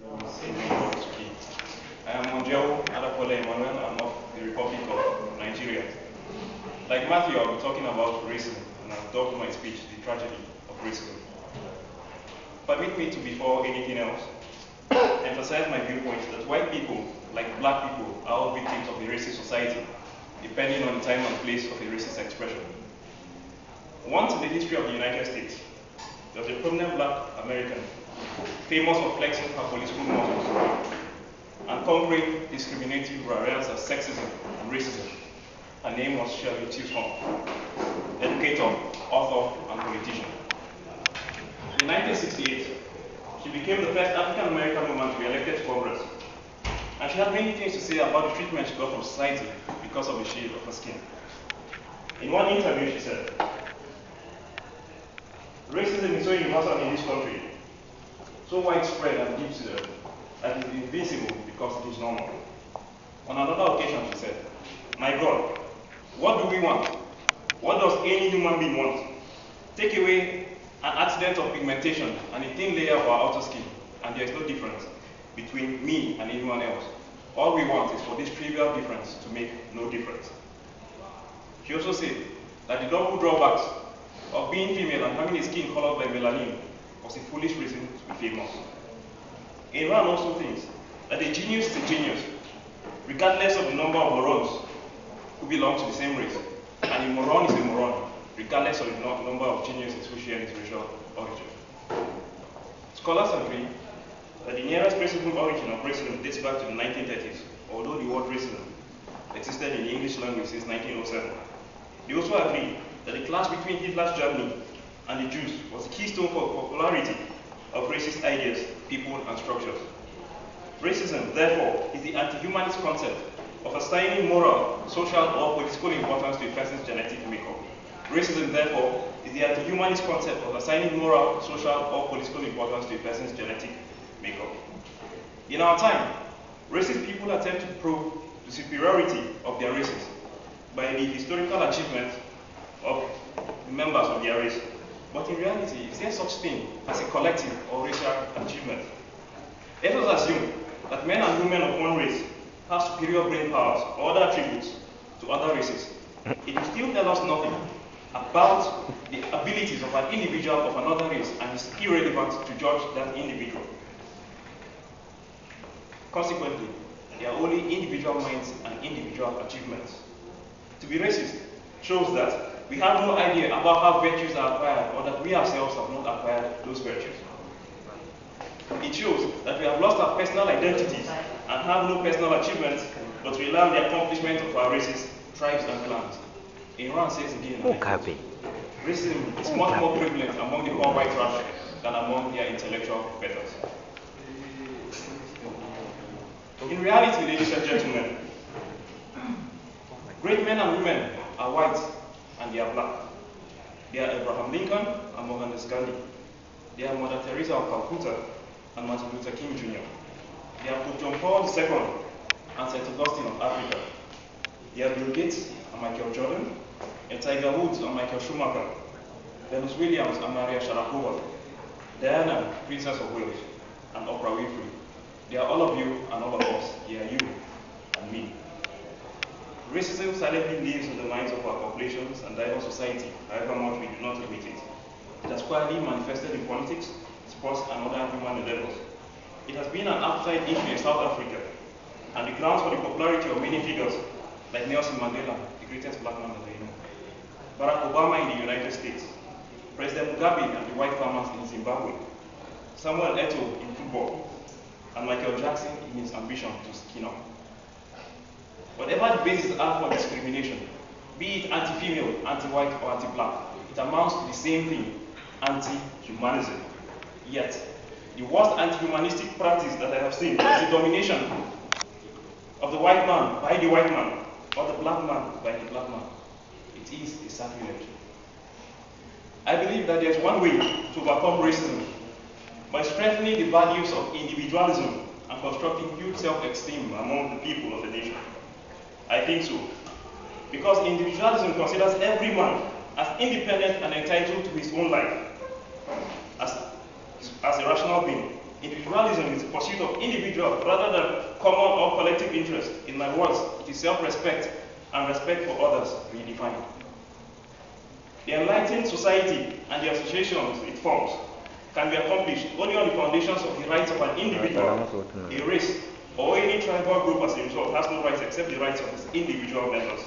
I am Monjeo Adapola Emmanuel. I'm of the Republic of Nigeria. Like Matthew, I'll be talking about racism, and I've dubbed my speech the tragedy of racism. Permit me to, before anything else, emphasize my viewpoint that white people, like black people, are all victims of a racist society, depending on the time and place of a racist expression. Once in the history of the United States, there was a prominent black American, famous for flexing her political muscles and conquering discriminative barriers as sexism and racism. Her name was Shirley Chisholm, educator, author, and politician. In 1968, she became the first African American woman to be elected to Congress. And she had many things to say about the treatment she got from society because of the shade of her skin. In one interview, she said, "Racism is so universal in this country, so widespread and deep-seated, that it is invisible because it is normal." On another occasion, she said, "My God, what do we want? What does any human being want? Take away an accident of pigmentation and a thin layer of our outer skin, and there is no difference between me and anyone else. All we want is for this trivial difference to make no difference." She also said that the double drawbacks of being female and having a skin colored by melanin was a foolish reason to be famous. Iran also thinks that a genius is a genius, regardless of the number of morons who belong to the same race, and a moron is a moron, regardless of the number of geniuses who share his racial origin. Scholars agree that the nearest traceable origin of racism dates back to the 1930s, although the word racism existed in the English language since 1907. They also agree that the clash between Hitler's Germany and the Jews was the keystone for the popularity of racist ideas, people, and structures. Racism, therefore, is the anti-humanist concept of assigning moral, social, or political importance to a person's genetic makeup. Racism, therefore, is the anti-humanist concept of assigning moral, social, or political importance to a person's genetic makeup. In our time, racist people attempt to prove the superiority of their races by the historical achievement of members of their race. But in reality, is there such thing as a collective or racial achievement? Let us assume that men and women of one race have superior brain powers or other attributes to other races. It will still tell us nothing about the abilities of an individual of another race, and is irrelevant to judge that individual. Consequently, there are only individual minds and individual achievements. To be racist shows that we have no idea about how virtues are acquired, or that we ourselves have not acquired those virtues. It shows that we have lost our personal identities and have no personal achievements, but rely on the accomplishment of our races, tribes, and clans. Iran says again, racism is much more prevalent among the poor white trash than among their intellectual betters. In reality, ladies and gentlemen, great men and women are white and they are black. They are Abraham Lincoln and Mohandas Gandhi. They are Mother Teresa of Calcutta and Martin Luther King Jr. They are Pope John Paul II and St. Augustine of Africa. They are Bill Gates and Michael Jordan, and Tiger Woods and Michael Schumacher, Venus Williams and Maria Sharapova, Diana, Princess of Wales, and Oprah Winfrey. They are all of you and all of us. They are you and me. Racism silently lives in the minds of our populations and diverse society, however much we do not admit it. It has quietly manifested in politics, sports, and other human endeavors. It has been an appetite issue in South Africa, and the grounds for the popularity of many figures like Nelson Mandela, the greatest black man that I know, Barack Obama in the United States, President Mugabe and the white farmers in Zimbabwe, Samuel Eto'o in football, and Michael Jackson in his ambition to skin up. Whatever the basis are for discrimination, be it anti-female, anti-white, or anti-black, it amounts to the same thing, anti-humanism. Yet, the worst anti-humanistic practice that I have seen is the domination of the white man by the white man, or the black man by the black man. It is a sacrilege. I believe that there is one way to overcome racism, by strengthening the values of individualism and constructing huge self-esteem among the people of a nation. I think so. Because individualism considers every man as independent and entitled to his own life, as a rational being, Individualism is the pursuit of individual rather than common or collective interest. In my words, it is self-respect and respect for others redefined. The enlightened society and the associations it forms can be accomplished only on the foundations of the rights of an individual. A race or any tribal group as himself has no rights except the rights of its individual members.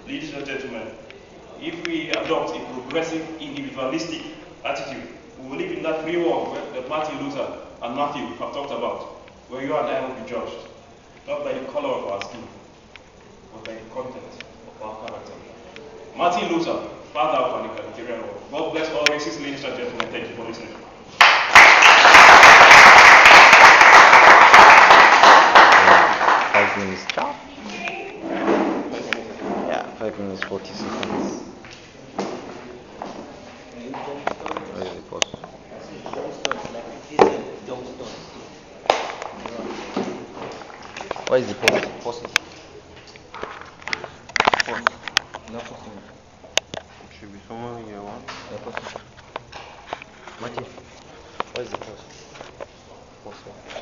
Ladies and gentlemen, if we adopt a progressive individualistic attitude, we will live in that free world that Martin Luther and Matthew have talked about, where you and I will be judged, not by the color of our skin, but by the content of our character. Martin Luther, father of an egalitarian world. God bless all races, ladies and gentlemen. Thank you for listening. 5 minutes chop. Yeah, 5 minutes 40 seconds. Where is the post? Where is the post? Post. Post. No post. It should be somewhere in here one. Yeah, post. Martin, where is the post? Post.